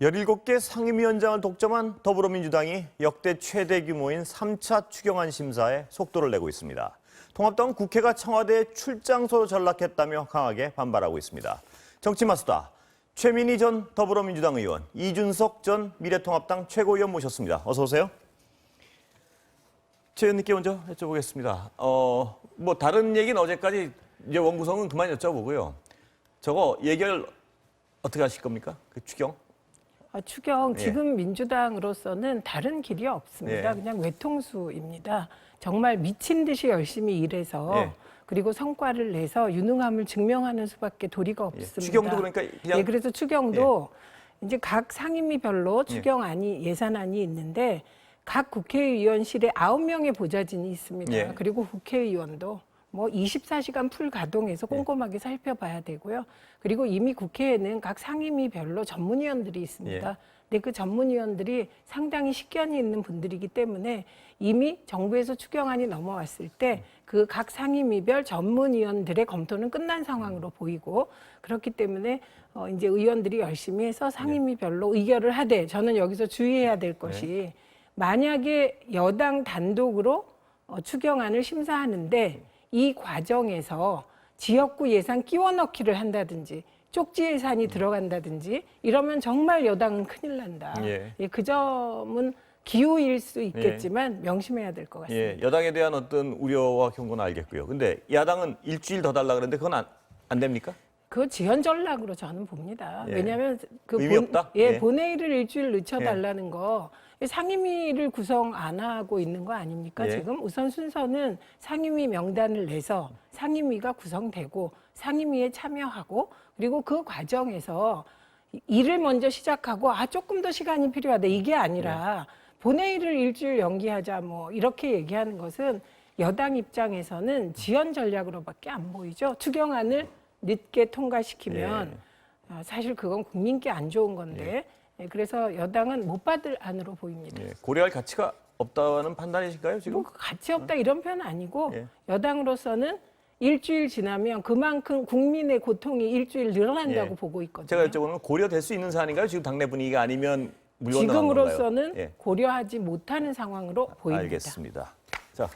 17개 상임위원장을 독점한 더불어민주당이 역대 최대 규모인 3차 추경안 심사에 속도를 내고 있습니다. 통합당은 국회가 청와대에 출장소로 전락했다며 강하게 반발하고 있습니다. 정치마수다 최민희 전 더불어민주당 의원, 이준석 전 미래통합당 최고위원 모셨습니다. 어서 오세요. 최 의원님께 먼저 여쭤보겠습니다. 뭐 다른 얘기는 어제까지 이제 원구성은 그만 여쭤보고요. 저거 예결 어떻게 하실 겁니까? 그 추경? 추경 지금 민주당으로서는 다른 길이 없습니다. 예. 그냥 외통수입니다. 정말 미친 듯이 열심히 일해서 그리고 성과를 내서 유능함을 증명하는 수밖에 도리가 없습니다. 추경도 그러니까 그냥 그래서 추경도 이제 각 상임위별로 추경안이 예산안이 있는데 각 국회의원실에 9명의 보좌진이 있습니다. 그리고 국회의원도 뭐 24시간 풀 가동해서 꼼꼼하게 살펴봐야 되고요. 그리고 이미 국회에는 각 상임위별로 전문위원들이 있습니다. 근데 그 전문위원들이 상당히 식견이 있는 분들이기 때문에 이미 정부에서 추경안이 넘어왔을 때 그 각 상임위별 전문위원들의 검토는 끝난 상황으로 보이고 그렇기 때문에 이제 의원들이 열심히 해서 상임위별로 의결을 하되 저는 여기서 주의해야 될 것이 만약에 여당 단독으로 추경안을 심사하는데 이 과정에서 지역구 예산 끼워 넣기를 한다든지 쪽지 예산이 들어간다든지 이러면 정말 여당은 큰일 난다. 그 점은 기우일 수 있겠지만 명심해야 될 것 같습니다. 여당에 대한 어떤 우려와 경고는 알겠고요. 근데 야당은 일주일 더 달라 그러는데 그건 안 됩니까? 그거 지연 전략으로 저는 봅니다. 왜냐하면 그 의미 없다? 본회의를 일주일 늦춰달라는 거 상임위를 구성 안 하고 있는 거 아닙니까? 지금 우선 순서는 상임위 명단을 내서 상임위가 구성되고 상임위에 참여하고 그리고 그 과정에서 일을 먼저 시작하고 조금 더 시간이 필요하다 이게 아니라 본회의를 일주일 연기하자 뭐 이렇게 얘기하는 것은 여당 입장에서는 지연 전략으로밖에 안 보이죠. 추경안을 늦게 통과시키면 사실 그건 국민께 안 좋은 건데 그래서 여당은 못 받을 안으로 보입니다. 고려할 가치가 없다는 판단이실까요, 지금? 뭐 가치 없다 이런 표현은 아니고 여당으로서는 일주일 지나면 그만큼 국민의 고통이 일주일 늘어난다고 보고 있거든요. 제가 여쭤보는 고려될 수 있는 사안인가요? 지금 당내 분위기가 아니면 물러나는 건가요? 지금으로서는 고려하지 못하는 상황으로 보입니다. 알겠습니다. 자,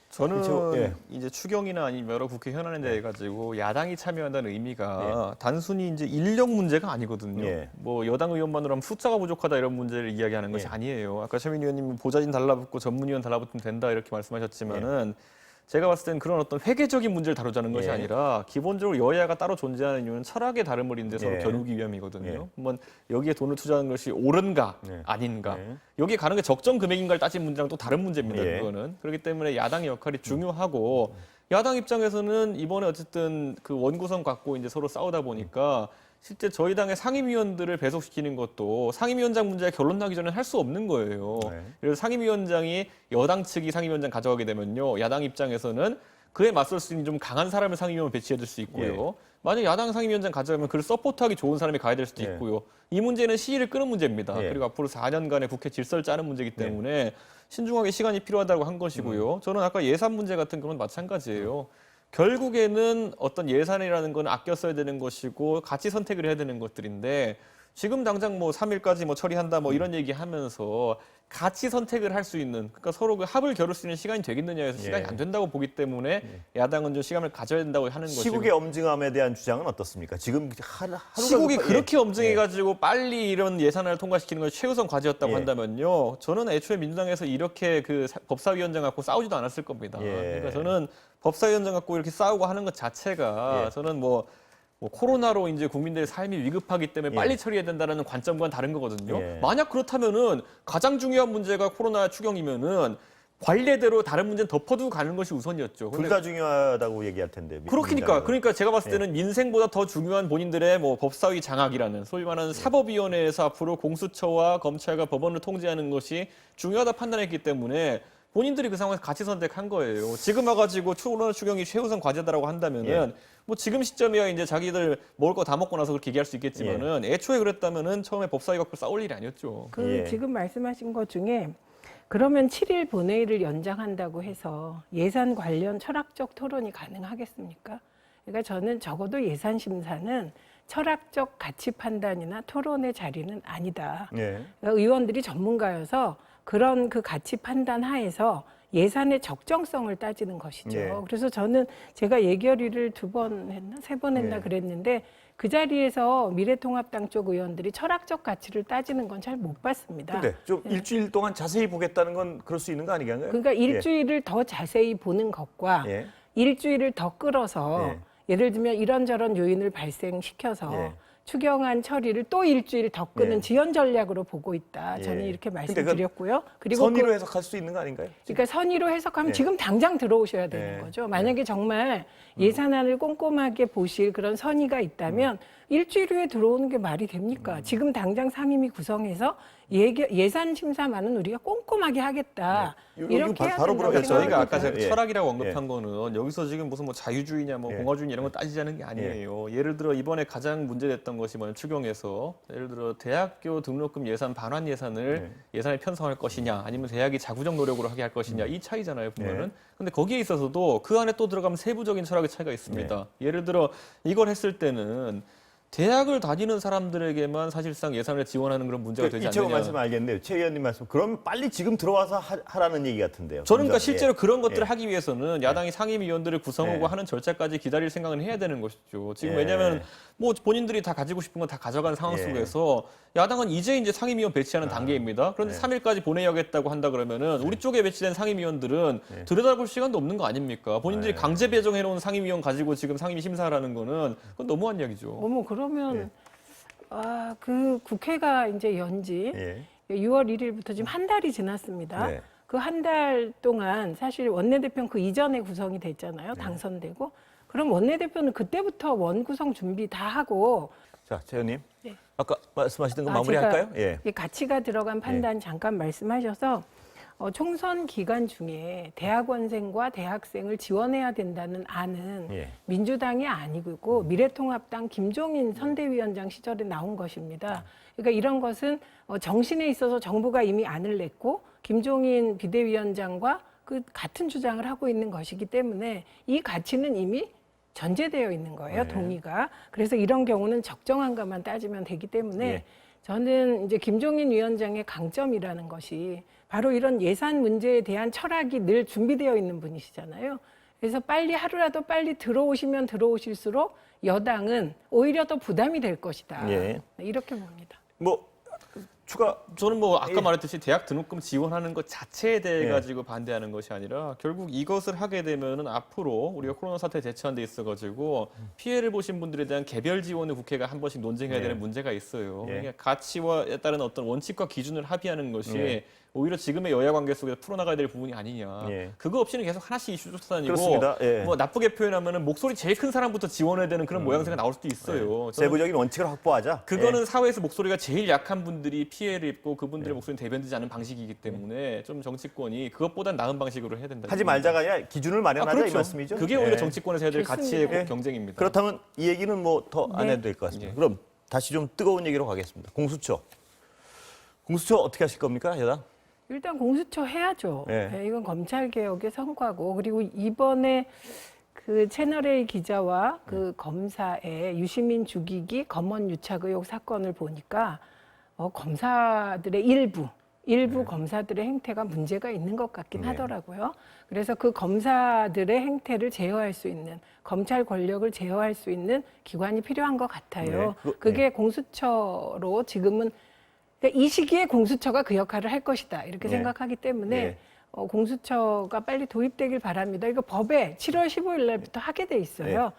저는 이제 추경이나 아니면 여러 국회 현안에 대해 가지고 야당이 참여한다는 의미가 단순히 이제 인력 문제가 아니거든요. 뭐 여당 의원만으로 하면 숫자가 부족하다 이런 문제를 이야기하는 것이 아니에요. 아까 최민희 의원님 보좌진 달라붙고 전문위원 달라붙으면 된다 이렇게 말씀하셨지만은 제가 봤을 땐 그런 어떤 회계적인 문제를 다루자는 것이 아니라 기본적으로 여야가 따로 존재하는 이유는 철학의 다름을 잇는 데 서로 겨루기 위함이거든요. 한번 여기에 돈을 투자하는 것이 옳은가 아닌가 여기에 가는 게 적정 금액인가를 따진 문제랑 또 다른 문제입니다. 그거는. 그렇기 때문에 야당의 역할이 중요하고 야당 입장에서는 이번에 어쨌든 그 원구성 갖고 이제 서로 싸우다 보니까 실제 저희 당의 상임위원들을 배속시키는 것도 상임위원장 문제가 결론 나기 전에 할 수 없는 거예요. 그래서 상임위원장이 여당 측이 상임위원장 가져가게 되면요. 야당 입장에서는 그에 맞설 수 있는 좀 강한 사람을 상임위원 배치해 줄 수 있고요. 만약 야당 상임위원장 가져가면 그를 서포트하기 좋은 사람이 가야 될 수도 있고요. 이 문제는 시일을 끄는 문제입니다. 그리고 앞으로 4년간의 국회 질서를 짜는 문제이기 때문에 신중하게 시간이 필요하다고 한 것이고요. 저는 아까 예산 문제 같은 건 마찬가지예요. 결국에는 어떤 예산이라는 건 아껴 써야 되는 것이고 같이 선택을 해야 되는 것들인데 지금 당장 뭐 3일까지 뭐 처리한다 뭐 이런 얘기 하면서 같이 선택을 할 수 있는 그러니까 서로 그 합을 겨룰 수 있는 시간이 되겠느냐 해서 시간이 안 된다고 보기 때문에 야당은 좀 시간을 가져야 된다고 하는 것이고 시국의 엄중함에 대한 주장은 어떻습니까? 지금 하루가 시국이 그렇게 엄중해가지고 빨리 이런 예산을 통과시키는 것이 최우선 과제였다고 한다면요. 저는 애초에 민주당에서 이렇게 그 법사위원장 갖고 싸우지도 않았을 겁니다. 그러니까 저는 법사위원장 갖고 이렇게 싸우고 하는 것 자체가 저는 뭐 코로나로 이제 국민들의 삶이 위급하기 때문에 빨리 처리해야 된다는 관점과는 다른 거거든요. 만약 그렇다면은 가장 중요한 문제가 코로나 추경이면은 관례대로 다른 문제는 덮어두고 가는 것이 우선이었죠. 둘 다 중요하다고 얘기할 텐데. 그러니까 제가 봤을 때는 민생보다 더 중요한 본인들의 뭐 법사위 장악이라는 소위 말하는 사법위원회에서 앞으로 공수처와 검찰과 법원을 통제하는 것이 중요하다 판단했기 때문에 본인들이 그 상황에서 같이 선택한 거예요. 지금 와가지고 코로나 추경이 최우선 과제다라고 한다면은 뭐 지금 시점이야 이제 자기들 먹을 거 다 먹고 나서 그렇게 얘기할 수 있겠지만은 애초에 그랬다면은 처음에 법사위 갖고 싸울 일이 아니었죠. 지금 말씀하신 것 중에 그러면 7일 본회의를 연장한다고 해서 예산 관련 철학적 토론이 가능하겠습니까? 그러니까 저는 적어도 예산 심사는 철학적 가치 판단이나 토론의 자리는 아니다. 예. 그러니까 의원들이 전문가여서 그런 그 가치 판단 하에서 예산의 적정성을 따지는 것이죠. 예. 그래서 저는 제가 예결위를 2번 했나 3번 했나 예. 그랬는데 그 자리에서 미래통합당 쪽 의원들이 철학적 가치를 따지는 건 잘 못 봤습니다. 근데 좀 일주일 동안 자세히 보겠다는 건 그럴 수 있는 거 아니겠나요? 그러니까 일주일을 더 자세히 보는 것과 예. 일주일을 더 끌어서 예. 예를 들면 이런저런 요인을 발생시켜서 예. 추경안 처리를 또 일주일 더 끄는 예. 지연 전략으로 보고 있다. 저는 예. 이렇게 근데 그건 말씀드렸고요. 그리고 선의로 해석할 수 있는 거 아닌가요? 그러니까 선의로 해석하면 예. 지금 당장 들어오셔야 되는 예. 거죠. 만약에 정말 예산안을 꼼꼼하게 보실 그런 선의가 있다면 일주일 후에 들어오는 게 말이 됩니까? 지금 당장 상임위 구성해서 예산 심사만은 우리가 꼼꼼하게 하겠다. 네. 이렇게 해야 바로 된다고 물어봤죠. 저희가 아까 생각합니다. 제가 예. 철학이라고 언급한 거는 여기서 지금 무슨 뭐 자유주의냐 뭐 예. 공화주의냐 이런 거 따지자는 게 아니에요. 예를 들어 이번에 가장 문제됐던 것이 뭐냐면 추경에서 예를 들어 대학교 등록금 예산 반환 예산을 예산에 편성할 것이냐 아니면 대학이 자구적 노력으로 하게 할 것이냐 이 차이잖아요 보면은. 근데 거기에 있어서도 그 안에 또 들어가면 세부적인 철학의 차이가 있습니다. 예를 들어 이걸 했을 때는 대학을 다니는 사람들에게만 사실상 예산을 지원하는 그런 문제가 되지 이채원 않느냐. 말씀 알겠는데요. 최 의원님 말씀. 그럼 빨리 지금 들어와서 하라는 얘기 같은데요. 저는 그러니까 당장. 실제로 그런 것들을 예. 하기 위해서는 야당이 상임위원들을 구성하고 예. 하는 절차까지 기다릴 생각은 해야 되는 것이죠. 지금 예. 왜냐하면 뭐 본인들이 다 가지고 싶은 건 다 가져간 상황 예. 속에서 야당은 이제 상임위원 배치하는 단계입니다. 그런데 네. 3일까지 보내야겠다고 한다 그러면은 우리 쪽에 배치된 상임위원들은 들여다볼 시간도 없는 거 아닙니까? 본인들이 네. 강제 배정해놓은 상임위원 가지고 지금 상임위 심사하라는 거는 그건 너무한 이야기죠. 어머 그러면 그 국회가 이제 연지 예. 6월 1일부터 지금 한 달이 지났습니다. 네. 그 한 달 동안 사실 원내대표는 그 이전에 구성이 됐잖아요. 당선되고. 그럼 원내대표는 그때부터 원구성 준비 다 하고 자, 최 의원님. 네. 아까 말씀하시던 거 제가 마무리할까요? 예. 이 가치가 들어간 판단 잠깐 말씀하셔서 총선 기간 중에 대학원생과 대학생을 지원해야 된다는 안은 예. 민주당이 아니고 미래통합당 김종인 선대위원장 시절에 나온 것입니다. 그러니까 이런 것은 정신에 있어서 정부가 이미 안을 냈고 김종인 비대위원장과 그 같은 주장을 하고 있는 것이기 때문에 이 가치는 이미 전제되어 있는 거예요, 네. 동의가. 그래서 이런 경우는 적정한가만 따지면 되기 때문에 예. 저는 이제 김종인 위원장의 강점이라는 것이 바로 이런 예산 문제에 대한 철학이 늘 준비되어 있는 분이시잖아요. 그래서 빨리 하루라도 빨리 들어오시면 들어오실수록 여당은 오히려 더 부담이 될 것이다. 예. 이렇게 봅니다. 뭐 추가 저는 뭐 아까 예. 말했듯이 대학 등록금 지원하는 것 자체에 대해 예. 가지고 반대하는 것이 아니라 결국 이것을 하게 되면은 앞으로 우리가 코로나 사태 대처하는 데 있어 가지고 피해를 보신 분들에 대한 개별 지원을 국회가 한 번씩 논쟁해야 예. 되는 문제가 있어요. 예. 그러니까 가치와에 따른 어떤 원칙과 기준을 합의하는 것이 예. 오히려 지금의 여야 관계 속에서 풀어나가야 될 부분이 아니냐. 예. 그거 없이는 계속 하나씩 이슈 쫓아다니고 그렇습니다. 예. 뭐 나쁘게 표현하면은 목소리 제일 큰 사람부터 지원해야 되는 그런 모양새가 나올 수도 있어요. 저는 세부적인 원칙을 확보하자. 그거는 사회에서 목소리가 제일 약한 분들이 피해를 입고 그분들의 목소리는 대변되지 않은 방식이기 때문에 좀 정치권이 그것보단 나은 방식으로 해야 된다. 하지 말자가 아니라 기준을 마련하자 이 말씀이죠. 그게 오히려 예. 정치권에서 해야 될 좋습니다. 가치의 예. 경쟁입니다. 그렇다면 이 얘기는 뭐 더 안 네. 해도 될 것 같습니다. 예. 그럼 다시 좀 뜨거운 얘기로 가겠습니다. 공수처. 공수처 어떻게 하실 겁니까, 여당? 일단 공수처 해야죠. 예. 네, 이건 검찰 개혁의 성과고 그리고 이번에 그 채널A 기자와 그 검사의 유시민 죽이기 검언 유착 의혹 사건을 보니까 검사들의 일부 검사들의 행태가 문제가 있는 것 같긴 네. 하더라고요. 그래서 그 검사들의 행태를 제어할 수 있는 검찰 권력을 제어할 수 있는 기관이 필요한 것 같아요. 네. 그게 공수처로 지금은 그러니까 이 시기에 공수처가 그 역할을 할 것이다 이렇게 네. 생각하기 때문에 네. 공수처가 빨리 도입되길 바랍니다. 이거 법에 7월 15일 날부터 하게 돼 있어요.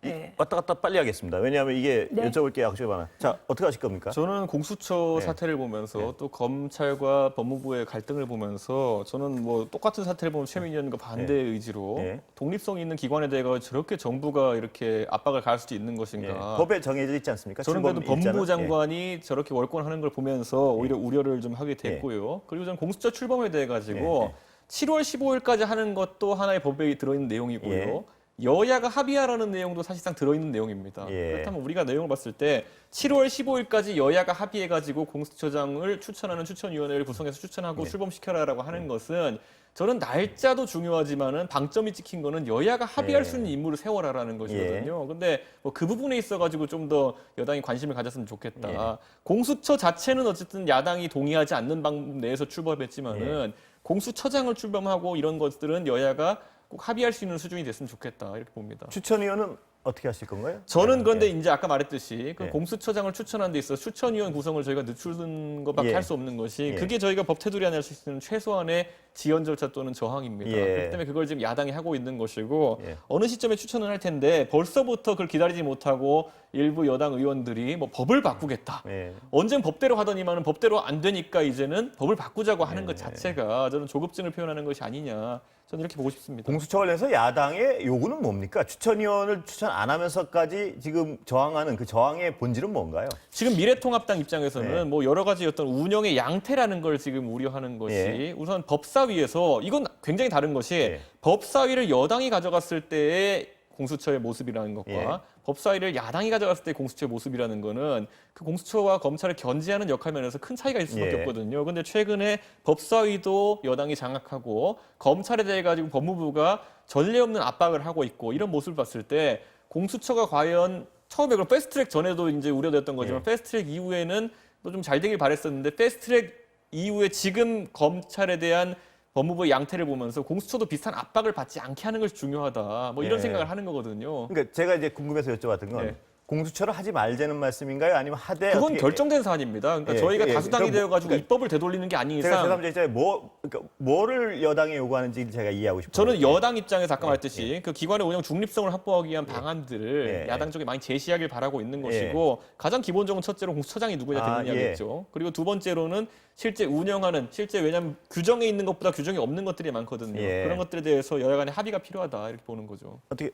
네. 왔다 갔다 빨리 하겠습니다. 왜냐하면 이게 네. 여쭤볼 게 약속이 많아. 자, 어떻게 하실 겁니까? 저는 공수처 네. 사태를 보면서 또 검찰과 법무부의 갈등을 보면서 저는 뭐 똑같은 사태를 보면 최민희 의원과 반대 의지로 네. 독립성 있는 기관에 대해 저렇게 정부가 이렇게 압박을 가할 수도 있는 예. 것인가. 법에 정해져 있지 않습니까? 저는 그래도 출범 일자는? 법무부 장관이 저렇게 월권하는 걸 보면서 오히려 우려를 좀 하게 됐고요. 그리고 저는 공수처 출범에 대해 가지고 7월 15일까지 하는 것도 하나의 법에 들어있는 내용이고요. 여야가 합의하라는 내용도 사실상 들어있는 내용입니다. 예. 그렇다면 우리가 내용을 봤을 때 7월 15일까지 여야가 합의해가지고 공수처장을 추천하는 추천위원회를 구성해서 추천하고 출범시켜라라고 하는 것은 저는 날짜도 중요하지만은 방점이 찍힌 거는 여야가 합의할 수 있는 인물을 세워라라는 것이거든요. 근데 뭐 그 부분에 있어가지고 좀 더 여당이 관심을 가졌으면 좋겠다. 공수처 자체는 어쨌든 야당이 동의하지 않는 방법 내에서 출범했지만은 공수처장을 출범하고 이런 것들은 여야가 꼭 합의할 수 있는 수준이 됐으면 좋겠다 이렇게 봅니다. 추천위원은 어떻게 하실 건가요? 저는 그런데 이제 아까 말했듯이 그 예. 공수처장을 추천하는 데 있어 추천위원 구성을 저희가 늦추는 것밖에 할 수 없는 것이 그게 저희가 법 테두리 안에 할 수 있는 최소한의 지연 절차 또는 저항입니다. 그렇기 때문에 그걸 지금 야당이 하고 있는 것이고 어느 시점에 추천을 할 텐데 벌써부터 그걸 기다리지 못하고 일부 여당 의원들이 뭐 법을 바꾸겠다. 언젠 법대로 하더니만은 법대로 안 되니까 이제는 법을 바꾸자고 하는 것 자체가 저는 조급증을 표현하는 것이 아니냐. 저는 이렇게 보고 싶습니다. 공수처 관련해서 야당의 요구는 뭡니까? 추천위원을 추천 안 하면서까지 지금 저항하는 그 저항의 본질은 뭔가요? 지금 미래통합당 입장에서는 뭐 여러 가지 어떤 운영의 양태라는 걸 지금 우려하는 것이 우선 법사위에서 이건 굉장히 다른 것이 법사위를 여당이 가져갔을 때의 공수처의 모습이라는 것과 법사위를 야당이 가져갔을 때 공수처의 모습이라는 거는 그 공수처와 검찰을 견제하는 역할 면에서 큰 차이가 있을 수밖에 없거든요. 근데 최근에 법사위도 여당이 장악하고 검찰에 대해 가지고 법무부가 전례 없는 압박을 하고 있고 이런 모습을 봤을 때 공수처가 과연 처음에 그럼 패스트트랙 전에도 이제 우려됐던 거지만 패스트트랙 이후에는 또 좀 잘 되길 바랬었는데 패스트트랙 이후에 지금 검찰에 대한 법무부의 양태를 보면서 공수처도 비슷한 압박을 받지 않게 하는 것이 중요하다. 뭐 이런 생각을 하는 거거든요. 그러니까 제가 이제 궁금해서 여쭤봤던 건 공수처를 하지 말자는 말씀인가요? 아니면 하되 그건 어떻게... 결정된 사안입니다. 그러니까 저희가 다수당이 되어가지고 입법을 되돌리는 게 아닌 제가 이상 제가 그러니까 뭐를 여당에 요구하는지 제가 이해하고 싶어요. 저는 여당 입장에서 아까 말했듯이 그 기관의 운영 중립성을 확보하기 위한 방안들을 야당 쪽에 많이 제시하길 바라고 있는 것이고 가장 기본적으로 첫째로 공수처장이 누구냐 되느냐겠죠. 그리고 두 번째로는 실제 운영하는 왜냐하면 규정에 있는 것보다 규정이 없는 것들이 많거든요. 그런 것들에 대해서 여야 간의 합의가 필요하다 이렇게 보는 거죠. 어떻게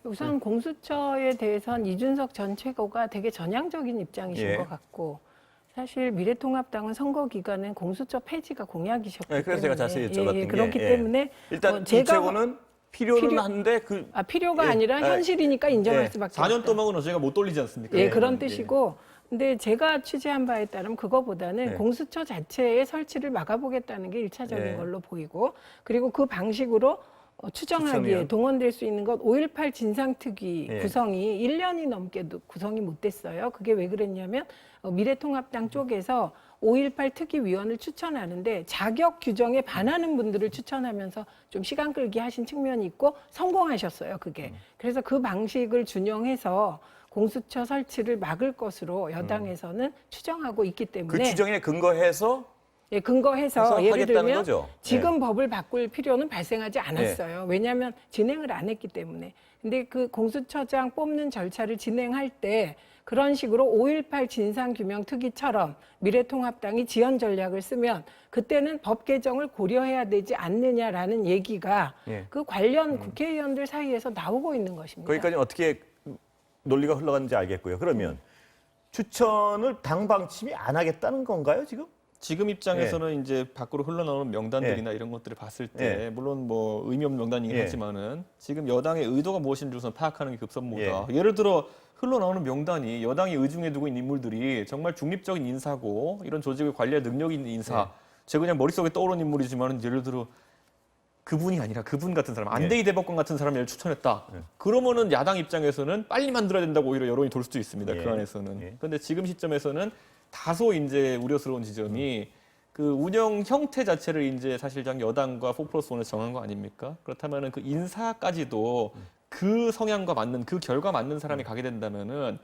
우선 공수처에 대해서는 이준석 전 최고가 되게 전향적인 입장이신 것 같고 사실 미래통합당은 선거 기간은 공수처 폐지가 공약이셨기 때문에 그래서 제가 자세히 여쭤봤던 그렇기 때문에 일단 이 최고는 필요는 한데 필요가 아니라 현실이니까 인정할 수밖에 4년 동안은 저희가 못 돌리지 않습니까? 그런 뜻이고 근데 제가 취재한 바에 따르면 그거보다는 공수처 자체의 설치를 막아보겠다는 게 1차적인 걸로 보이고 그리고 그 방식으로 추정하기에 동원될 수 있는 것 5.18 진상특위 구성이 1년이 넘게도 구성이 못 됐어요. 그게 왜 그랬냐면 미래통합당 쪽에서 5.18 특위위원을 추천하는데 자격 규정에 반하는 분들을 추천하면서 좀 시간 끌기 하신 측면이 있고 성공하셨어요. 그게. 그래서 그 방식을 준용해서 공수처 설치를 막을 것으로 여당에서는 추정하고 있기 때문에 그 추정에 근거해서 근거해서 예를 들면 거죠? 지금 법을 바꿀 필요는 발생하지 않았어요. 왜냐하면 진행을 안 했기 때문에. 근데 그 공수처장 뽑는 절차를 진행할 때 그런 식으로 5.18 진상규명특위처럼 미래통합당이 지연 전략을 쓰면 그때는 법 개정을 고려해야 되지 않느냐라는 얘기가 그 관련 국회의원들 사이에서 나오고 있는 것입니다. 거기까지 어떻게 논리가 흘러가는지 알겠고요. 그러면 추천을 당 방침이 안 하겠다는 건가요, 지금? 지금 입장에서는 이제 밖으로 흘러나오는 명단들이나 이런 것들을 봤을 때 물론 뭐 의미 없는 명단이긴 하지만은 지금 여당의 의도가 무엇인지 우선 파악하는 게 급선무다. 예를 들어 흘러나오는 명단이 여당이 의중에 두고 있는 인물들이 정말 중립적인 인사고 이런 조직을 관리할 능력이 있는 인사. 제가 그냥 머릿속에 떠오르는 인물이지만은 예를 들어 그분이 아니라 그분 같은 사람, 안대희 대법관 같은 사람을 추천했다. 그러면은 야당 입장에서는 빨리 만들어야 된다고 오히려 여론이 돌 수도 있습니다. 그 안에서는. 그런데 지금 시점에서는 다소 이제 우려스러운 지점이 그 운영 형태 자체를 이제 사실상 여당과 4+1을 정한 거 아닙니까? 그렇다면은 그 인사까지도 그 성향과 맞는 그 결과 맞는 사람이 가게 된다면은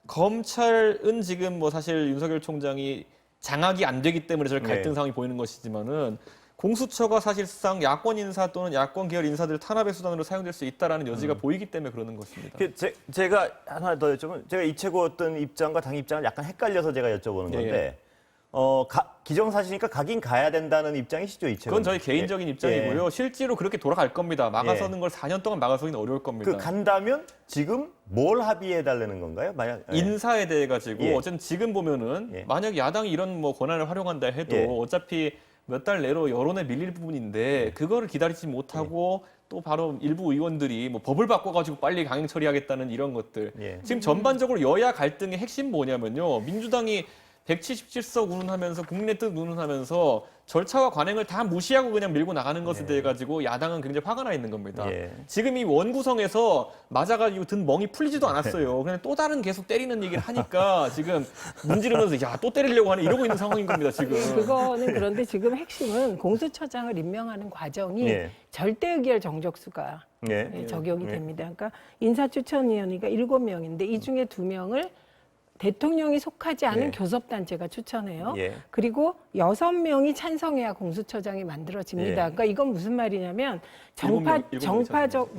검찰은 지금 뭐 사실 윤석열 총장이 장악이 안 되기 때문에 저런 갈등 상황이 보이는 것이지만은 공수처가 사실상 야권 인사 또는 야권 계열 인사들 탄압의 수단으로 사용될 수 있다라는 여지가 보이기 때문에 그러는 것입니다. 제가 하나 더 여쭤보면 제가 이채고 어떤 입장과 당 입장을 약간 헷갈려서 제가 여쭤보는 건데 기정사실이니까 가긴 가야 된다는 입장이시죠, 이채고? 그건 저희 개인적인 입장이고요. 실제로 그렇게 돌아갈 겁니다. 막아서는 걸 4년 동안 막아서기는 어려울 겁니다. 간다면 지금 뭘 합의해 달라는 건가요? 만약 인사에 대해 가지고 어쨌든 지금 보면은 만약 야당이 이런 뭐 권한을 활용한다 해도 어차피 몇 달 내로 여론에 밀릴 부분인데 그거를 기다리지 못하고 또 바로 일부 의원들이 뭐 법을 바꿔가지고 빨리 강행 처리하겠다는 이런 것들. 예. 지금 전반적으로 여야 갈등의 핵심 뭐냐면요. 민주당이 177석 운운하면서 국민의 뜻 운운하면서 절차와 관행을 다 무시하고 그냥 밀고 나가는 것에 대해 가지고 야당은 굉장히 화가 나 있는 겁니다. 예. 지금 이 원구성에서 맞아가지고 든 멍이 풀리지도 않았어요. 그냥 또 다른 계속 때리는 얘기를 하니까 지금 문지르면서 야, 또 때리려고 하네 이러고 있는 상황인 겁니다, 지금. 그거는 그런데 지금 핵심은 공수처장을 임명하는 과정이 예. 절대 의결 정족수가 예. 적용이 됩니다. 그러니까 인사추천위원회가 7명인데 이 중에 2명을 대통령이 속하지 않은 예. 교섭단체가 추천해요. 예. 그리고 6명이 찬성해야 공수처장이 만들어집니다. 예. 그러니까 이건 무슨 말이냐면 일곱 명 정파적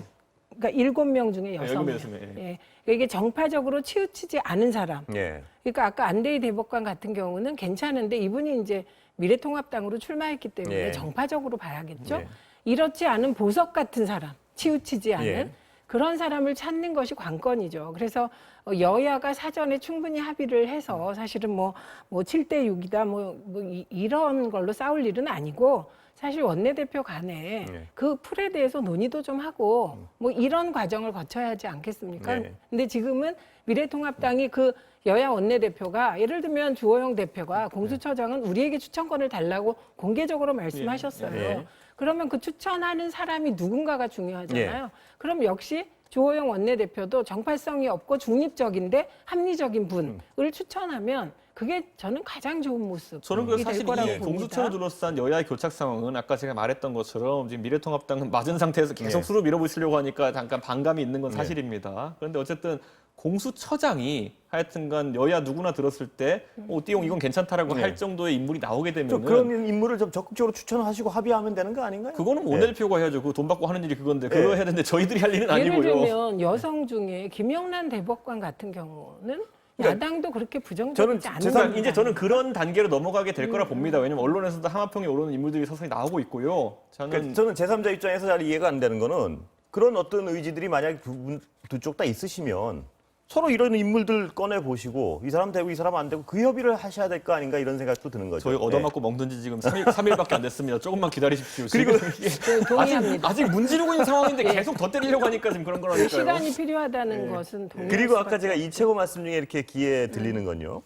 그러니까 7명 중에 6명. 예. 예. 그러니까 이게 정파적으로 치우치지 않은 사람. 예. 그러니까 아까 안대희 대법관 같은 경우는 괜찮은데 이분이 이제 미래통합당으로 출마했기 때문에 예. 정파적으로 봐야겠죠. 예. 이렇지 않은 보석 같은 사람, 치우치지 않은 예. 그런 사람을 찾는 것이 관건이죠. 그래서 여야가 사전에 충분히 합의를 해서 사실은 뭐 7대 6이다 이런 걸로 싸울 일은 아니고 사실 원내대표 간에 예. 그 풀에 대해서 논의도 좀 하고 뭐 이런 과정을 거쳐야 하지 않겠습니까? 네. 근데 지금은 미래통합당이 그 여야 원내대표가 예를 들면 주호영 대표가 공수처장은 우리에게 추천권을 달라고 공개적으로 말씀하셨어요. 예. 그러면 그 추천하는 사람이 누군가가 중요하잖아요. 그럼 역시 주호영 원내대표도 정팔성이 없고 중립적인데 합리적인 분을 추천하면 그게 저는 가장 좋은 모습이 저는 그 사실 될 거라고 이 봅니다. 공수처를 둘러싼 여야의 교착 상황은 아까 제가 말했던 것처럼 지금 미래통합당은 맞은 상태에서 계속 예. 수로 밀어붙이려고 하니까 잠깐 반감이 있는 건 사실입니다. 그런데 어쨌든 공수처장이 하여튼간 여야 누구나 들었을 때 띠용 이건 괜찮다라고 예. 할 정도의 인물이 나오게 좀 되면은 그런 인물을 좀 적극적으로 추천하시고 합의하면 되는 거 아닌가요? 그거는 원내대표가 해야죠. 그 돈 받고 하는 일이 그건데 그거 예. 해야 되는데 저희들이 할 일은 예를 아니고요. 들면 여성 중에 김영란 대법관 같은 경우는 야당도 그렇게 저는 부정적이지 않은 재산- 그러니까 겁니다. 이제 저는 그런 단계로 넘어가게 될 거라 봅니다. 왜냐면 언론에서도 하마평에 오르는 인물들이 서서히 나오고 있고요. 그러니까 저는 제3자 입장에서 잘 이해가 안 되는 거는 그런 어떤 의지들이 만약에 두 쪽 다 있으시면 서로 이런 인물들 꺼내 보시고 이 사람 되고 이 사람 안 되고 그 협의를 하셔야 될 거 아닌가 이런 생각도 드는 거죠. 저희 얻어맞고 먹든 지 지금 3일밖에 안 됐습니다. 조금만 기다리십시오. 그리고 지금 이게 동의합니다. 아직 문지르고 있는 상황인데 계속 더 때리려고 하니까 지금 그런 거라니까요. 시간이 필요하다는 것은 동의할 그리고 아까 수밖에 제가 이채고 말씀 중에 이렇게 귀에 들리는 건요.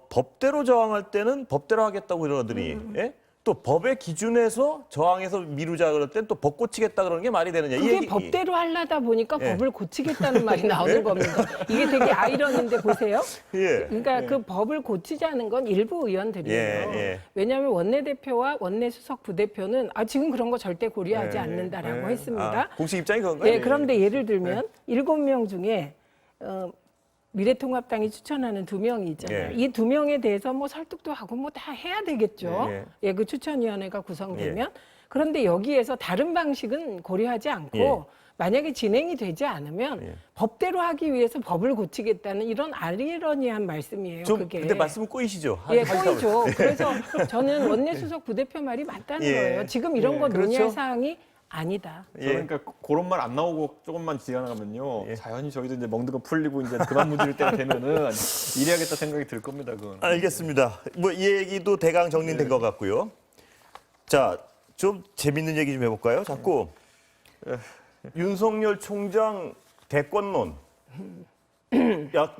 법대로 저항할 때는 법대로 하겠다고 그러더니 예? 또 법의 기준에서 저항해서 미루자 그럴 땐 또 법 고치겠다 그러는 게 말이 되느냐. 이 그게 얘기- 법대로 하려다 보니까 예. 법을 고치겠다는 말이 나오는 겁니다. 이게 되게 아이러니인데 보세요. 예. 그러니까 그 법을 고치자는 건 일부 의원들이에요. 예, 예. 왜냐하면 원내대표와 원내수석 부대표는 지금 그런 거 절대 고려하지 예, 않는다라고 예. 했습니다. 공식 입장이 그건가요? 예, 그런데 예를 들면 7명 중에 미래통합당이 추천하는 2명이 있잖아요. 예. 이 2명에 대해서 뭐 설득도 하고 뭐 다 해야 되겠죠. 예, 예, 그 추천위원회가 구성되면. 그런데 여기에서 다른 방식은 고려하지 않고 만약에 진행이 되지 않으면 예. 법대로 하기 위해서 법을 고치겠다는 이런 아리러니한 말씀이에요. 좀 그게. 근데 말씀은 꼬이시죠? 예, 하시다 꼬이죠. 그래서 저는 원내수석 부대표 말이 맞다는 예. 거예요. 지금 이런 예. 거 논의할 그렇죠. 사항이 아니다. 저는 그러니까 그런 말 안 나오고 조금만 지나가면요. 예. 자연히 저희도 이제 먹는 거 풀리고 이제 그만 문지를 때가 되면은 이래야겠다 생각이 들 겁니다. 그건. 알겠습니다. 뭐 이 얘기도 대강 정리된 것 같고요. 자, 좀 재밌는 얘기 좀 해볼까요? 자꾸 윤석열 총장 대권론.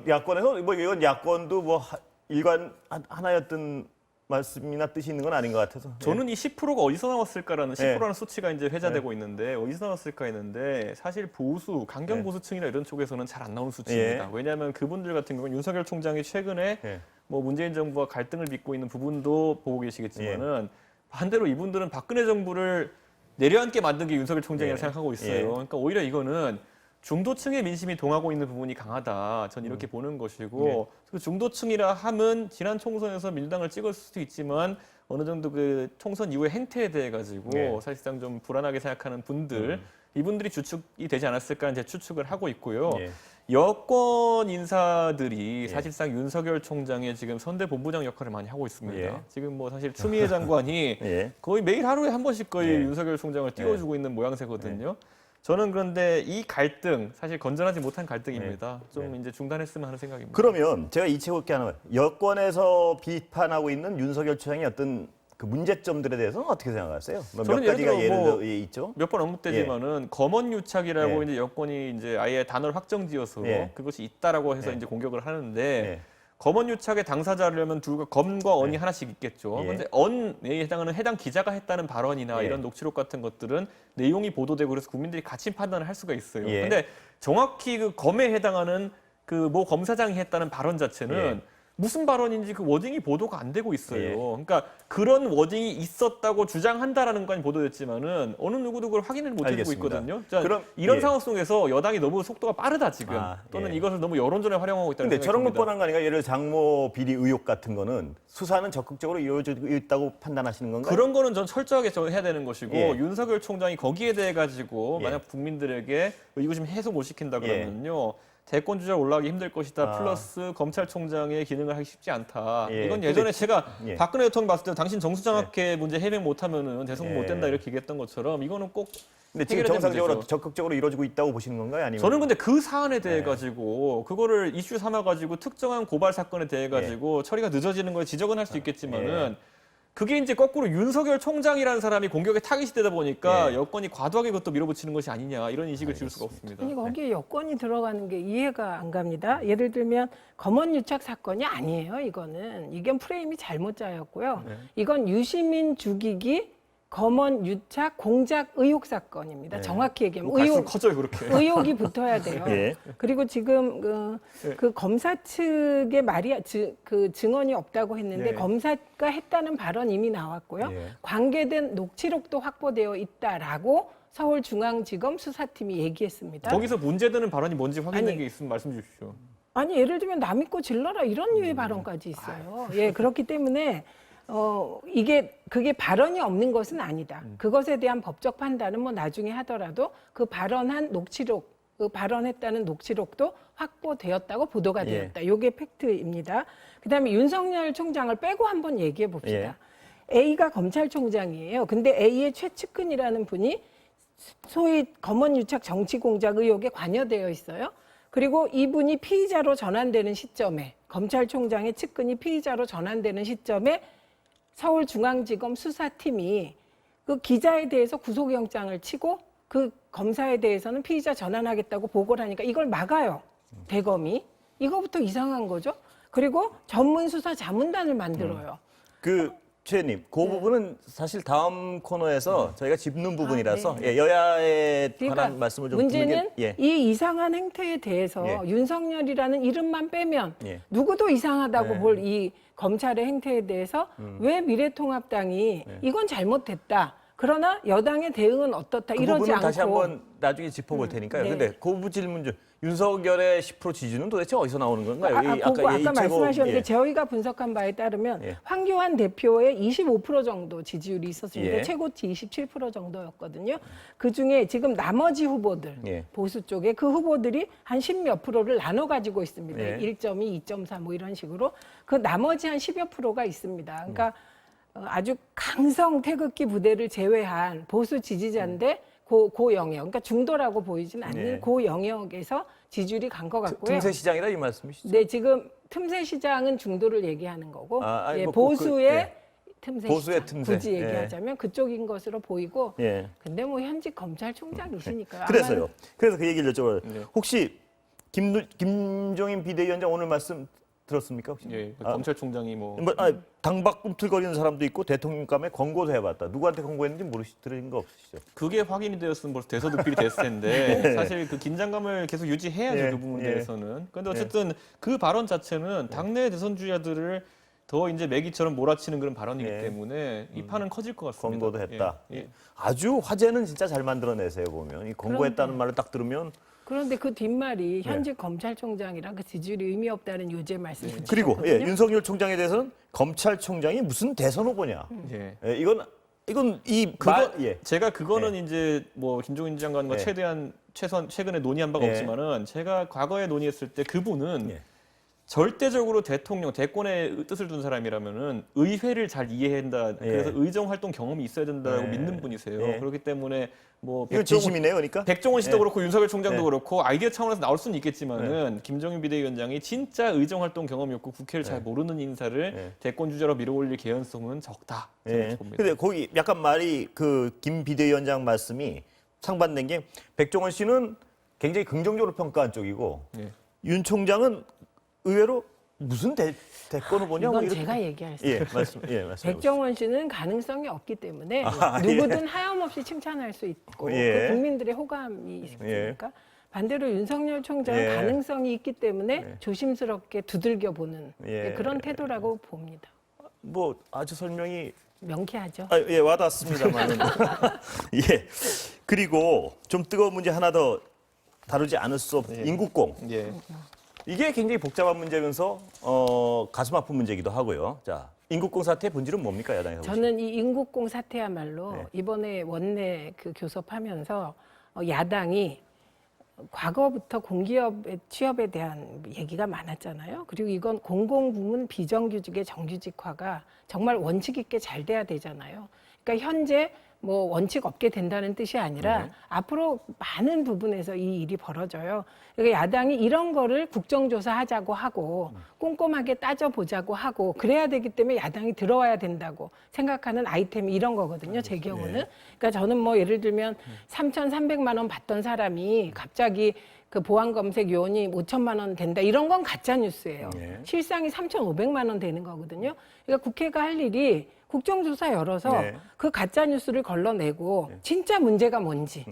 야권에서 뭐 이건 야권도 뭐 일관 하나였던 말씀이나 뜻이 있는 건 아닌 것 같아서. 저는 이 10%가 어디서 나왔을까라는 예. 10%라는 수치가 이제 회자되고 있는데 어디서 나왔을까 했는데 사실 보수, 강경 보수층이나 이런 쪽에서는 잘 안 나오는 수치입니다. 예. 왜냐하면 그분들 같은 경우는 윤석열 총장이 최근에 예. 뭐 문재인 정부와 갈등을 빚고 있는 부분도 보고 계시겠지만은 반대로 이분들은 박근혜 정부를 내려앉게 만든 게 윤석열 총장이라고 예. 생각하고 있어요. 예. 그러니까 오히려 이거는 중도층의 민심이 동하고 있는 부분이 강하다. 전 이렇게 보는 것이고 그 중도층이라 함은 지난 총선에서 민주당을 찍을 수도 있지만 어느 정도 그 총선 이후의 행태에 대해 가지고 네. 사실상 좀 불안하게 생각하는 분들 이분들이 주축이 되지 않았을까 하는 제 추측을 하고 있고요. 예. 여권 인사들이 예. 사실상 윤석열 총장의 지금 선대 본부장 역할을 많이 하고 있습니다. 예. 지금 뭐 사실 추미애 장관이 예. 거의 매일 하루에 한 번씩 거의 예. 윤석열 총장을 띄워주고 있는 모양새거든요. 저는 그런데 이 갈등 사실 건전하지 못한 갈등입니다. 좀 이제 중단했으면 하는 생각입니다. 그러면 제가 이채고 있게 하는 거예요. 여권에서 비판하고 있는 윤석열 총장의 어떤 그 문제점들에 대해서는 어떻게 생각하세요? 몇 저는 가지가 예를 들어 뭐 예를 있죠. 몇 번 언급되지만은 검언 유착이라고 예. 이제 여권이 이제 아예 단어를 확정지어서 예. 그것이 있다라고 해서 예. 이제 공격을 하는데 예. 검언 유착의 당사자라면 둘과 검과 언이 하나씩 있겠죠. 예. 그런데 언에 해당하는 해당 기자가 했다는 발언이나 예. 이런 녹취록 같은 것들은 내용이 보도되고 그래서 국민들이 같이 판단을 할 수가 있어요. 예. 근데 정확히 그 검에 해당하는 그 모 검사장이 했다는 발언 자체는 예. 무슨 발언인지 그 워딩이 보도가 안 되고 있어요. 예. 그러니까 그런 워딩이 있었다고 주장한다라는 건 보도됐지만은 어느 누구도 그걸 확인을 못 해주고 알겠습니다. 있거든요. 자, 그럼, 이런 예. 상황 속에서 여당이 너무 속도가 빠르다 지금. 또는 예. 이것을 너무 여론전에 활용하고 있다는 근데 생각이 저런 듭니다. 것뿐한 거 아니라 예를 들어 장모 비리 의혹 같은 거는 수사는 적극적으로 이루어지고 있다고 판단하시는 건가요? 그런 거는 전 철저하게 해야 되는 것이고 예. 윤석열 총장이 거기에 대해 가지고 예. 만약 국민들에게 의구심 해소 못 시킨다 예. 그러면요. 대권 주자 올라가기 힘들 것이다. 아. 플러스 검찰총장의 기능을 하기 쉽지 않다. 예. 이건 예전에 제가 예. 박근혜 대통령 봤을 때 당신 정수장학회 문제 해명 못하면은 대선 예. 못 된다 이렇게 얘기했던 것처럼 이거는 꼭 근데 지금 해결해야 되는 정상적으로 문제죠. 적극적으로 이루어지고 있다고 보시는 건가요? 아니면 저는 근데 그 사안에 대해 예. 가지고 그거를 이슈 삼아 가지고 특정한 고발 사건에 대해 가지고 처리가 늦어지는 걸 지적은 할 수 있겠지만은 그게 이제 거꾸로 윤석열 총장이라는 사람이 공격에 타깃이 되다 보니까 예. 여권이 과도하게 그것도 밀어붙이는 것이 아니냐 이런 인식을 지울 수가 없습니다. 아니 거기에 여권이 들어가는 게 이해가 안 갑니다. 예를 들면 검언 유착 사건이 아니에요. 이건 프레임이 잘못 짜였고요. 이건 유시민 죽이기 검언 유착 공작 의혹 사건입니다. 정확히 얘기하면 갈수록 커져요 그렇게. 의혹이 붙어야 돼요. 예. 그리고 지금 그 검사 측의 말이 그 증언이 없다고 했는데 네. 검사가 했다는 발언 이미 나왔고요. 예. 관계된 녹취록도 확보되어 있다라고 서울중앙지검 수사팀이 얘기했습니다. 거기서 문제되는 발언이 뭔지 확인된 아니, 게 있으면 말씀 주십시오. 아니 예를 들면 남 믿고 질러라 이런 류의 발언까지 있어요. 예, 그렇기 때문에 그게 발언이 없는 것은 아니다. 그것에 대한 법적 판단은 뭐 나중에 하더라도 그 발언한 녹취록, 그 발언했다는 녹취록도 확보되었다고 보도가 되었다. 이게 팩트입니다. 그다음에 윤석열 총장을 빼고 한번 얘기해 봅시다. A가 검찰총장이에요. 근데 A의 최측근이라는 분이 소위 검언 유착 정치 공작 의혹에 관여되어 있어요. 그리고 이분이 피의자로 전환되는 시점에 검찰총장의 측근이 피의자로 전환되는 시점에 서울중앙지검 수사팀이 그 기자에 대해서 구속영장을 치고 그 검사에 대해서는 피의자 전환하겠다고 보고를 하니까 이걸 막아요. 대검이. 이거부터 이상한 거죠. 그리고 전문수사 자문단을 만들어요. 최님, 그 부분은 사실 다음 코너에서 저희가 짚는 부분이라서 네. 여야에 그러니까 관한 말씀을 좀 문제는 드리게, 이 이상한 행태에 대해서 예. 윤석열이라는 이름만 빼면 예. 누구도 이상하다고 네. 볼 이 검찰의 행태에 대해서 왜 미래통합당이 이건 잘못됐다. 그러나 여당의 대응은 어떻다. 그 이러지 부분은 않고 다시 한번 나중에 짚어볼 테니까요. 네. 근데 그 질문 좀 윤석열의 10% 지지는 도대체 어디서 나오는 건가요? 아까 말씀하셨는데 저희가 분석한 바에 따르면 예. 황교안 대표의 25% 정도 지지율이 있었습니다. 예. 최고치 27% 정도였거든요. 그중에 지금 나머지 후보들 예. 보수 쪽에 그 후보들이 한 10몇 프로를 나눠 가지고 있습니다. 예. 1.2, 2.4 뭐 이런 식으로 그 나머지 한 10여 프로가 있습니다. 그러니까 아주 강성 태극기 부대를 제외한 보수 지지자인데 고 영역, 그러니까 중도라고 보이진 않는 네. 고 영역에서 지지율이 간 것 같고요. 틈새 시장이다 이 말씀이시죠? 네, 지금 틈새 시장은 중도를 얘기하는 거고 아니, 뭐 보수의 그, 틈새 보수의 시장 틈새. 굳이 얘기하자면 그쪽인 것으로 보이고 예. 근데 뭐 현직 검찰총장이시니까요. 그래서요. 그래서 그 얘기를 여쭤봐요. 네. 혹시 김종인 비대위원장 오늘 말씀 들었습니까? 혹시? 예, 검찰총장이 당박 꿈틀거리는 사람도 있고 대통령감에 권고도 해봤다. 누구한테 권고했는지 들은 거 없으시죠? 그게 확인이 되었으면 벌써 대서득필이 됐을 텐데 사실 그 긴장감을 계속 유지해야죠. 예, 그 부분에 예. 대해서는. 그런데 어쨌든 그 발언 자체는 당내 대선주자들을 더 이제 매기처럼 몰아치는 그런 발언이기 예. 때문에 이 판은 커질 것 같습니다. 권고도 했다. 예, 예. 아주 화제는 진짜 잘 만들어내세요 보면. 이 권고했다는 말을 딱 들으면 그런데 그 뒷말이 현직 검찰총장이랑 그 지지율이 의미 없다는 요제 말씀. 그리고 윤석열 총장에 대해서는 검찰총장이 무슨 대선 후보냐. 예. 이건 제가 그거는 이제 뭐 김종인 장관과 예. 최대한 최근에 논의한 바가 예. 없지만은 제가 과거에 논의했을 때 그분은 예. 절대적으로 대통령, 대권의 뜻을 둔 사람이라면은 의회를 잘 이해한다. 그래서 의정 활동 경험이 있어야 된다고 믿는 분이세요. 그렇기 때문에 뭐 이거 진심이네요, 그러니까. 백종원 씨도 그렇고 윤석열 총장도 네. 그렇고 아이디어 차원에서 나올 수는 있겠지만은 김종인 비대위원장이 진짜 의정 활동 경험이 없고 국회를 잘 모르는 인사를 대권 주자로 밀어올릴 개연성은 적다. 예. 봅니다. 근데 거기 약간 말이 그 김 비대위원장 말씀이 상반된 게 백종원 씨는 굉장히 긍정적으로 평가한 쪽이고 윤 총장은 의외로 무슨 대권 후보냐? 이건 이렇게. 제가 얘기할 수 예, 있어요. 말씀. 백종원 씨는 가능성이 없기 때문에 누구든 하염없이 칭찬할 수 있고 그 국민들의 호감이 있으니까 반대로 윤석열 총장은 가능성이 있기 때문에 조심스럽게 두들겨 보는 그런 태도라고 봅니다. 뭐 아주 설명이 명쾌하죠. 예, 와닿습니다만은. 예. 그리고 좀 뜨거운 문제 하나 더 다루지 않을 수 없는 인국공. 예. 이게 굉장히 복잡한 문제면서 가슴 아픈 문제이기도 하고요. 자, 인국공 사태의 본질은 뭡니까, 야당에서? 저는 이 인국공 사태야말로 이번에 원내 그 교섭하면서 야당이 과거부터 공기업의 취업에 대한 얘기가 많았잖아요. 그리고 이건 공공부문 비정규직의 정규직화가 정말 원칙 있게 잘 돼야 되잖아요. 그러니까 현재 뭐 원칙 없게 된다는 뜻이 아니라 앞으로 많은 부분에서 이 일이 벌어져요. 그러니까 야당이 이런 거를 국정조사하자고 하고 꼼꼼하게 따져보자고 하고 그래야 되기 때문에 야당이 들어와야 된다고 생각하는 아이템이 이런 거거든요. 제 경우는. 그러니까 저는 뭐 예를 들면 3,300만 원 받던 사람이 갑자기 그 보안검색 요원이 5천만 원 된다. 이런 건 가짜 뉴스예요. 실상이 3,500만 원 되는 거거든요. 그러니까 국회가 할 일이 국정조사 열어서 그 가짜 뉴스를 걸러내고 진짜 문제가 뭔지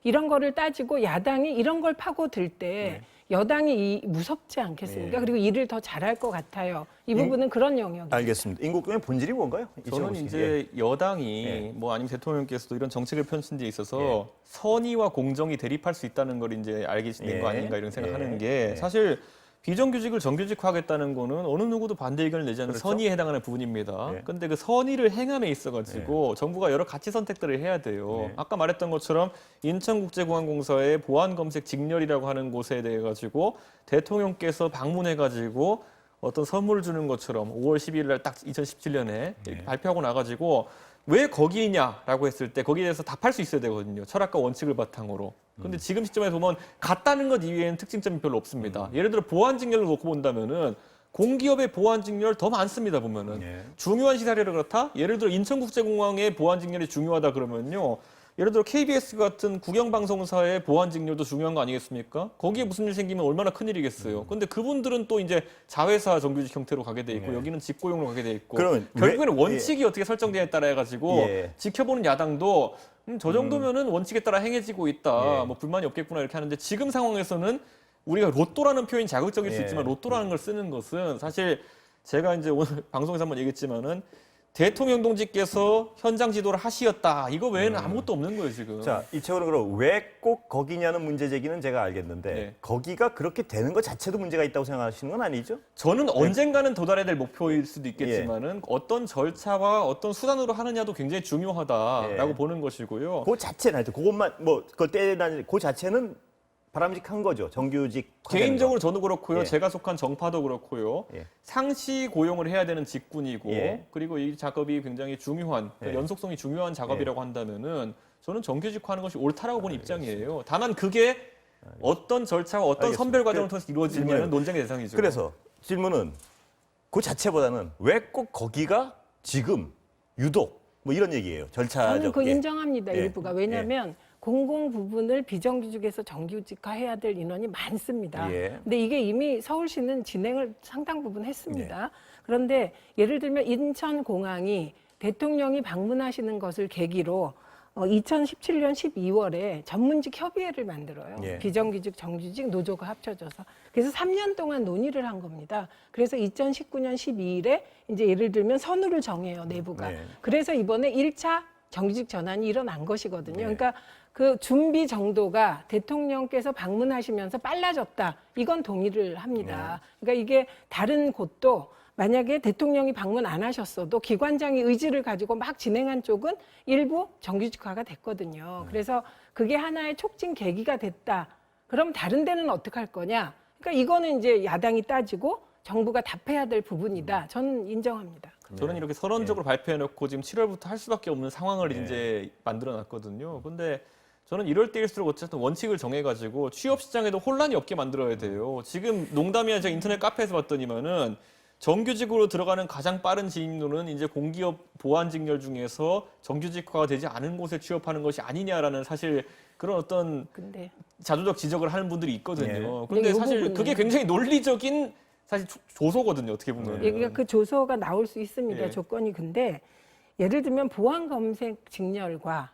이런 거를 따지고 야당이 이런 걸 파고들 때 여당이 무섭지 않겠습니까? 그리고 일을 더 잘할 것 같아요. 이 부분은 그런 영역이죠. 알겠습니다. 인국공의 본질이 뭔가요? 저는 이제 여당이 뭐 아니면 대통령께서도 이런 정책을 펼친 데 있어서 선의와 공정이 대립할 수 있다는 걸 이제 알게 된 거 아닌가 이런 생각하는 게 사실 비정규직을 정규직화하겠다는 거는 어느 누구도 반대 의견을 내지 않는 선의에 해당하는 부분입니다. 그런데 그 선의를 행함에 있어가지고 정부가 여러 가치 선택들을 해야 돼요. 아까 말했던 것처럼 인천국제공항공사의 보안검색 직렬이라고 하는 곳에 대해 가지고 대통령께서 방문해가지고 어떤 선물을 주는 것처럼 5월 12일 날 딱 2017년에 발표하고 나가지고 왜 거기냐라고 했을 때 거기에 대해서 답할 수 있어야 되거든요. 철학과 원칙을 바탕으로. 근데 지금 시점에서 보면 같다는 것 이외에는 특징점이 별로 없습니다. 예를 들어 보안직렬을 놓고 본다면은 공기업의 보안직렬 더 많습니다. 보면은 중요한 시설이라 그렇다. 예를 들어 인천국제공항의 보안직렬이 중요하다 그러면요. 예를 들어 KBS 같은 국영방송사의 보안직렬도 중요한 거 아니겠습니까? 거기에 무슨 일 생기면 얼마나 큰일이겠어요. 근데 그분들은 또 이제 자회사 정규직 형태로 가게 돼 있고 여기는 직고용으로 가게 돼 있고 결국에는 원칙이 어떻게 설정되냐에 따라 해가지고 지켜보는 야당도 저 정도면은 원칙에 따라 행해지고 있다. 뭐 불만이 없겠구나 이렇게 하는데 지금 상황에서는 우리가 로또라는 표현이 자극적일 수 있지만 로또라는 걸 쓰는 것은 사실 제가 이제 오늘 방송에서 한번 얘기했지만은 대통령 동지께서 현장 지도를 하시었다. 이거 외에는 아무것도 없는 거예요, 지금. 자, 이채원은 그럼 왜 꼭 거기냐는 문제 제기는 제가 알겠는데 거기가 그렇게 되는 것 자체도 문제가 있다고 생각하시는 건 아니죠? 저는 언젠가는 도달해야 될 목표일 수도 있겠지만은 어떤 절차와 어떤 수단으로 하느냐도 굉장히 중요하다라고 보는 것이고요. 그 자체는 하여튼 그것만 뭐 그거 떼다니 그 자체는 바람직한 거죠. 정규직 개인적으로 저도 그렇고요. 제가 속한 정파도 그렇고요. 상시 고용을 해야 되는 직군이고 그리고 이 작업이 굉장히 중요한 연속성이 중요한 작업이라고 한다면은 저는 정규직화하는 것이 옳다라고 보는 입장이에요. 다만 그게 어떤 절차와 어떤 선별 과정을 통해서 이루어지냐는 논쟁의 대상이죠. 그래서 질문은 그 자체보다는 왜 꼭 거기가 지금 유독 뭐 이런 얘기예요. 절차적. 저는 그 인정합니다. 일부가. 왜냐하면 공공 부분을 비정규직에서 정규직화해야 될 인원이 많습니다. 근데 이게 이미 서울시는 진행을 상당 부분 했습니다. 그런데 예를 들면 인천공항이 대통령이 방문하시는 것을 계기로 2017년 12월에 전문직 협의회를 만들어요. 비정규직, 정규직, 노조가 합쳐져서. 그래서 3년 동안 논의를 한 겁니다. 그래서 2019년 12일에 이제 예를 들면 선우를 정해요, 내부가. 그래서 이번에 1차 정규직 전환이 일어난 것이거든요. 그러니까 그 준비 정도가 대통령께서 방문하시면서 빨라졌다. 이건 동의를 합니다. 그러니까 이게 다른 곳도 만약에 대통령이 방문 안 하셨어도 기관장이 의지를 가지고 막 진행한 쪽은 일부 정규직화가 됐거든요. 그래서 그게 하나의 촉진 계기가 됐다. 그럼 다른 데는 어떻게 할 거냐? 그러니까 이거는 이제 야당이 따지고 정부가 답해야 될 부분이다. 저는 인정합니다. 저는 이렇게 선언적으로 발표해놓고 지금 7월부터 할 수밖에 없는 상황을 이제 만들어놨거든요. 근데 저는 이럴 때일수록 어쨌든 원칙을 정해가지고 취업 시장에도 혼란이 없게 만들어야 돼요. 지금 농담이 아니라 제가 인터넷 카페에서 봤더니만은 정규직으로 들어가는 가장 빠른 진입로는 이제 공기업 보안 직렬 중에서 정규직화가 되지 않은 곳에 취업하는 것이 아니냐라는 사실 그런 어떤 근데 자조적 지적을 하는 분들이 있거든요. 네. 그런데 이 사실 부분은 그게 굉장히 논리적인 사실 조소거든요. 어떻게 보면. 그러니까 그 조서가 나올 수 있습니다. 예. 조건이. 근데 예를 들면 보안 검색 직렬과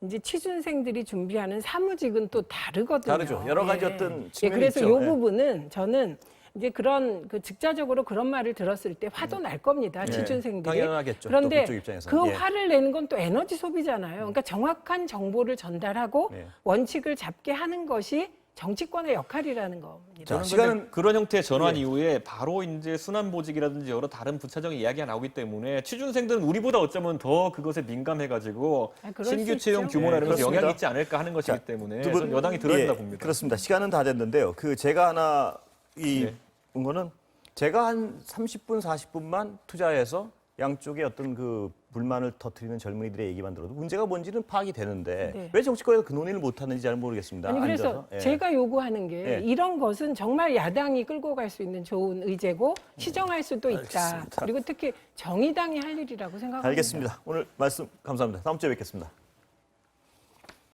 이제 취준생들이 준비하는 사무직은 또 다르거든요. 다르죠. 여러 가지 어떤 측면이 그래서 있죠. 이 부분은 저는 이제 그런 그 직자적으로 그런 말을 들었을 때 화도 날 겁니다. 취준생들이. 당연하겠죠. 또 그런데 그쪽 입장에서는. 그 예. 화를 내는 건 또 에너지 소비잖아요. 그러니까 정확한 정보를 전달하고 예. 원칙을 잡게 하는 것이 정치권의 역할이라는 겁니다. 자, 저는 시간은 그런 형태의 전환 예. 이후에 바로 이제 순환보직이라든지 여러 다른 부차적인 이야기가 나오기 때문에 취준생들은 우리보다 어쩌면 더 그것에 민감해가지고 그럴 수 신규 채용 있죠. 규모나 예, 이런 것에 그렇습니다. 영향이 있지 않을까 하는 것이기 자, 때문에 두 분, 저는 여당이 들어야 된다고 예, 봅니다. 그렇습니다. 시간은 다 됐는데요. 그 제가 하나 네. 본 거는 제가 한 30분, 40분만 투자해서 양쪽의 어떤 그 불만을 터뜨리는 젊은이들의 얘기만 들어도 문제가 뭔지는 파악이 되는데 네. 왜 정치권에서 그 논의를 못 하는지 잘 모르겠습니다. 아니 그래서 앉아서. 예. 제가 요구하는 게 예. 이런 것은 정말 야당이 끌고 갈 수 있는 좋은 의제고 시정할 수도 있다. 알겠습니다. 그리고 특히 정의당이 할 일이라고 생각합니다. 알겠습니다. 오늘 말씀 감사합니다. 다음 주에 뵙겠습니다.